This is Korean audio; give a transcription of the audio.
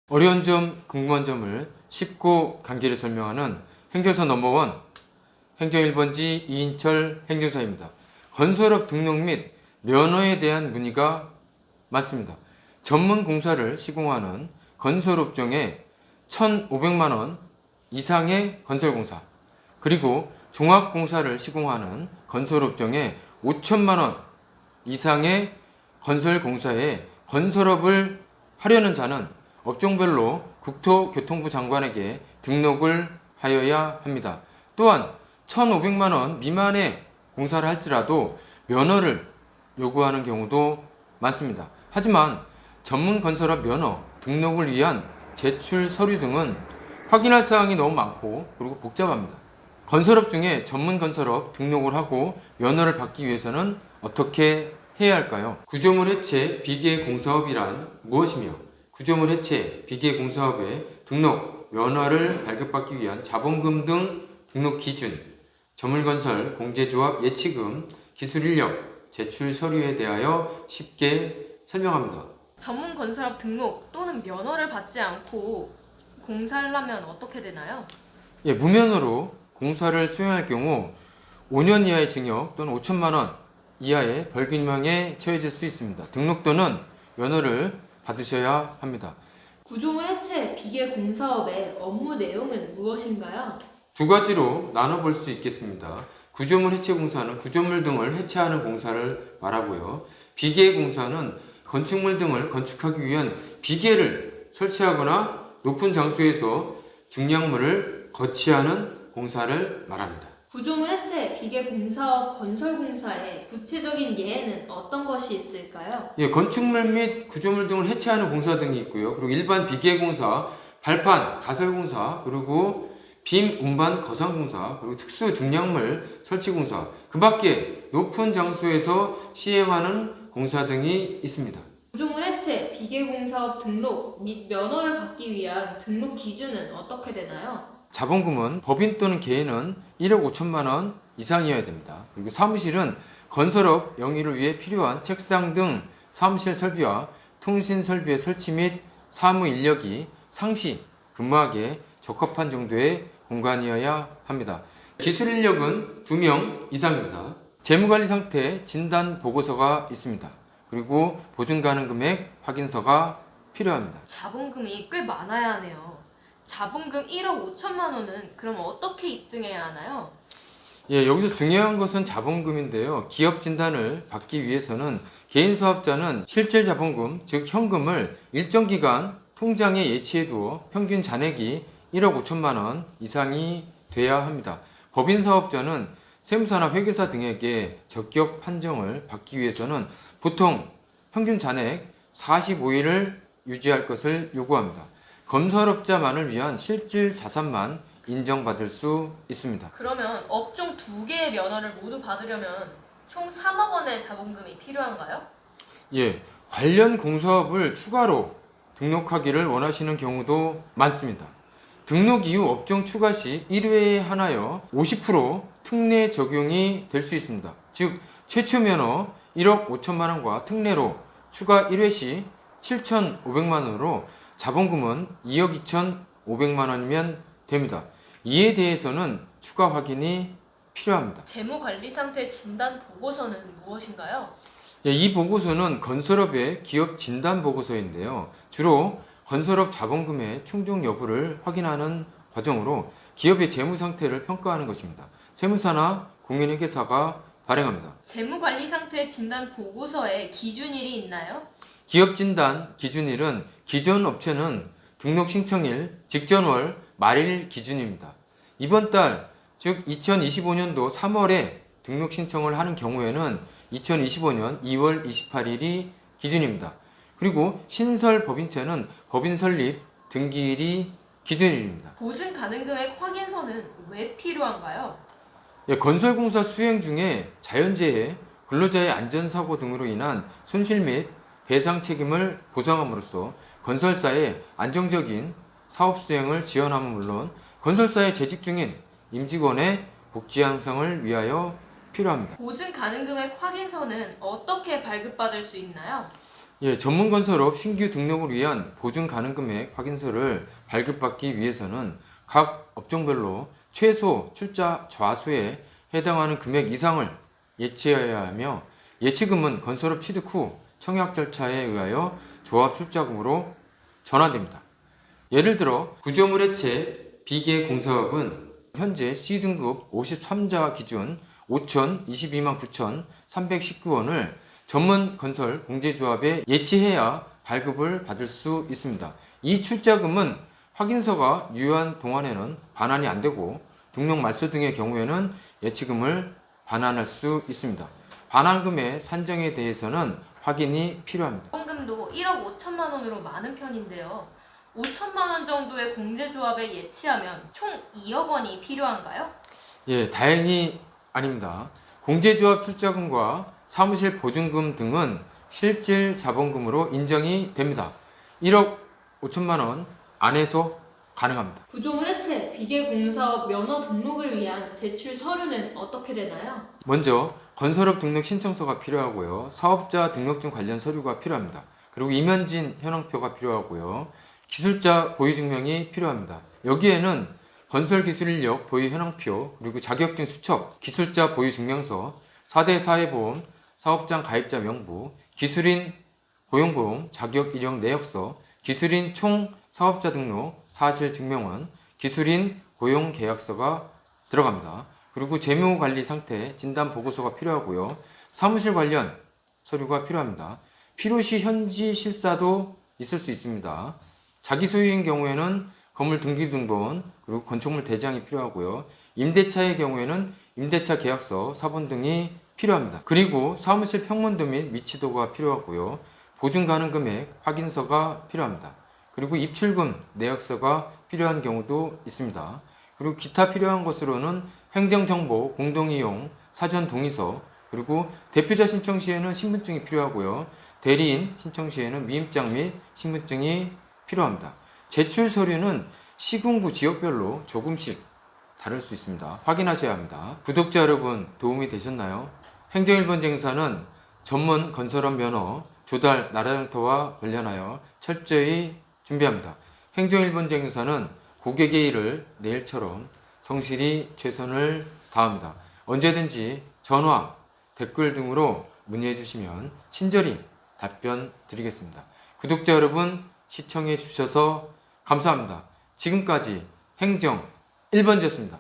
어려운 점, 궁금한 점을 쉽고 간결히 설명하는 행정사 넘버원 행정 1번지 이인철 행정사입니다. 건설업 등록 및 면허에 대한 문의가 많습니다. 전문 공사를 시공하는 건설업종에 1,500만원 이상의 건설공사, 그리고 종합공사를 시공하는 건설업종에 5천만원 이상의 건설공사에 건설업을 하려는 자는 업종별로 국토교통부 장관에게 등록을 하여야 합니다. 또한 1,500만원 미만의 공사를 할지라도 면허를 요구하는 경우도 많습니다. 하지만 전문 건설업 면허 등록을 위한 제출 서류 등은 확인할 사항이 너무 많고 그리고 복잡합니다. 건설업 중에 전문 건설업 등록을 하고 면허를 받기 위해서는 어떻게 해야 할까요? 구조물 해체 비계 공사업이란 무엇이며 구조물 해체 비계 공사업의 등록 면허를 발급받기 위한 자본금 등 등록 기준, 전문건설 공제조합 예치금, 기술 인력 제출 서류에 대하여 쉽게 설명합니다. 전문 건설업 등록 또는 면허를 받지 않고 공사를 하면 어떻게 되나요? 무면허로 공사를 수행할 경우 5년 이하의 징역 또는 5천만 원 이하의 벌금형에 처해질 수 있습니다. 등록 또는 면허를 받으셔야 합니다. 구조물 해체 비계 공사업의 업무 내용은 무엇인가요? 두 가지로 나눠볼 수 있겠습니다. 구조물 해체 공사는 구조물 등을 해체하는 공사를 말하고요. 비계 공사는 건축물 등을 건축하기 위한 비계를 설치하거나 높은 장소에서 중량물을 거치하는 공사를 말합니다. 구조물 해체 비계 공사업 건설공사의 구체적인 예에는 어떤 것이 있을까요? 건축물 및 구조물 등을 해체하는 공사 등이 있고요. 그리고 일반 비계 공사, 발판, 가설 공사, 그리고 빔, 운반, 거상 공사, 그리고 특수 중량물 설치 공사, 그 밖에 높은 장소에서 시행하는 공사 등이 있습니다. 구조물 해체 비계 공사업 등록 및 면허를 받기 위한 등록 기준은 어떻게 되나요? 자본금은 법인 또는 개인은 1억 5천만 원 이상이어야 됩니다. 그리고 사무실은 건설업 영위를 위해 필요한 책상 등 사무실 설비와 통신 설비의 설치 및 사무 인력이 상시 근무하기에 적합한 정도의 공간이어야 합니다. 기술 인력은 2명 이상입니다. 재무관리 상태 진단 보고서가 있습니다. 그리고 보증 가능 금액 확인서가 필요합니다. 자본금이 꽤 많아야 하네요. 자본금 1억 5천만 원은 그럼 어떻게 입증해야 하나요? 여기서 중요한 것은 자본금인데요. 기업 진단을 받기 위해서는 개인 사업자는 실질 자본금, 즉 현금을 일정 기간 통장에 예치해 두어 평균 잔액이 1억 5천만 원 이상이 돼야 합니다. 법인 사업자는 세무사나 회계사 등에게 적격 판정을 받기 위해서는 보통 평균 잔액 45일을 유지할 것을 요구합니다. 건설업자만을 위한 실질 자산만 인정받을 수 있습니다. 그러면 업종 2개의 면허를 모두 받으려면 총 3억 원의 자본금이 필요한가요? 관련 공사업을 추가로 등록하기를 원하시는 경우도 많습니다. 등록 이후 업종 추가 시 1회에 한하여 50% 특례 적용이 될 수 있습니다. 즉 최초 면허 1억 5천만 원과 특례로 추가 1회 시 7,500만 원으로 자본금은 2억 2,500만 원이면 됩니다. 이에 대해서는 추가 확인이 필요합니다. 재무관리 상태 진단 보고서는 무엇인가요? 이 보고서는 건설업의 기업 진단 보고서인데요. 주로 건설업 자본금의 충족 여부를 확인하는 과정으로 기업의 재무 상태를 평가하는 것입니다. 세무사나 공인회계사가 발행합니다. 재무관리 상태 진단 보고서에 기준일이 있나요? 기업 진단 기준일은 기존 업체는 등록 신청일 직전월 말일 기준입니다. 이번 달, 즉 2025년도 3월에 등록 신청을 하는 경우에는 2025년 2월 28일이 기준입니다. 그리고 신설 법인체는 법인 설립 등기일이 기준일입니다. 보증 가능 금액 확인서는 왜 필요한가요? 건설공사 수행 중에 자연재해, 근로자의 안전사고 등으로 인한 손실 및 배상 책임을 보상함으로써 건설사의 안정적인 사업 수행을 지원함은 물론 건설사에 재직 중인 임직원의 복지 향상을 위하여 필요합니다. 보증 가능 금액 확인서는 어떻게 발급받을 수 있나요? 예, 전문 건설업 신규 등록을 위한 보증 가능 금액 확인서를 발급받기 위해서는 각 업종별로 최소 출자 좌수에 해당하는 금액 이상을 예치해야 하며, 예치금은 건설업 취득 후 청약 절차에 의하여 조합 출자금으로 전환됩니다. 예를 들어 구조물 해체 비계 공사업은 현재 C등급 53자 기준 5,022만 9,319원을 전문 건설 공제조합에 예치해야 발급을 받을 수 있습니다. 이 출자금은 확인서가 유효한 동안에는 반환이 안 되고, 등록 말소 등의 경우에는 예치금을 반환할 수 있습니다. 반환금의 산정에 대해서는 확인이 필요합니다. 자본금도 1억 5천만 원으로 많은 편인데요. 5천만 원 정도의 공제조합에 예치하면 총 2억 원이 필요한가요? 예, 다행히 아닙니다. 공제조합 출자금과 사무실 보증금 등은 실질 자본금으로 인정이 됩니다. 1억 5천만 원 안에서 가능합니다. 구조물 해체 비계공사업 면허 등록을 위한 제출 서류는 어떻게 되나요? 먼저 건설업 등록 신청서가 필요하고요. 사업자 등록증 관련 서류가 필요합니다. 그리고 이면진 현황표가 필요하고요. 기술자 보유증명이 필요합니다. 여기에는 건설기술인력 보유 현황표, 그리고 자격증 수첩, 기술자 보유증명서, 4대 사회보험, 사업장 가입자 명부, 기술인 고용보험 자격 이력 내역서, 기술인 총 사업자 등록 사실 증명원, 기술인 고용 계약서가 들어갑니다. 그리고 재무관리 상태 진단 보고서가 필요하고요. 사무실 관련 서류가 필요합니다. 필요시 현지 실사도 있을 수 있습니다. 자기 소유인 경우에는 건물 등기등본, 그리고 건축물 대장이 필요하고요. 임대차의 경우에는 임대차 계약서, 사본 등이 필요합니다. 그리고 사무실 평면도 및 미치도가 필요하고요. 보증 가능 금액 확인서가 필요합니다. 그리고 입출금 내역서가 필요한 경우도 있습니다. 그리고 기타 필요한 것으로는 행정정보 공동이용 사전 동의서, 그리고 대표자 신청 시에는 신분증이 필요하고요. 대리인 신청 시에는 미임장 및 신분증이 필요합니다. 제출 서류는 시군구 지역별로 조금씩 다를 수 있습니다. 확인하셔야 합니다. 구독자 여러분, 도움이 되셨나요? 행정1번쟁사는 전문 건설업 면허 조달 나라장터와 관련하여 철저히 준비합니다. 행정1번쟁사는 고객의 일을 내일처럼 성실히 최선을 다합니다. 언제든지 전화, 댓글 등으로 문의해 주시면 친절히 답변 드리겠습니다. 구독자 여러분, 시청해 주셔서 감사합니다. 지금까지 행정 1번지였습니다.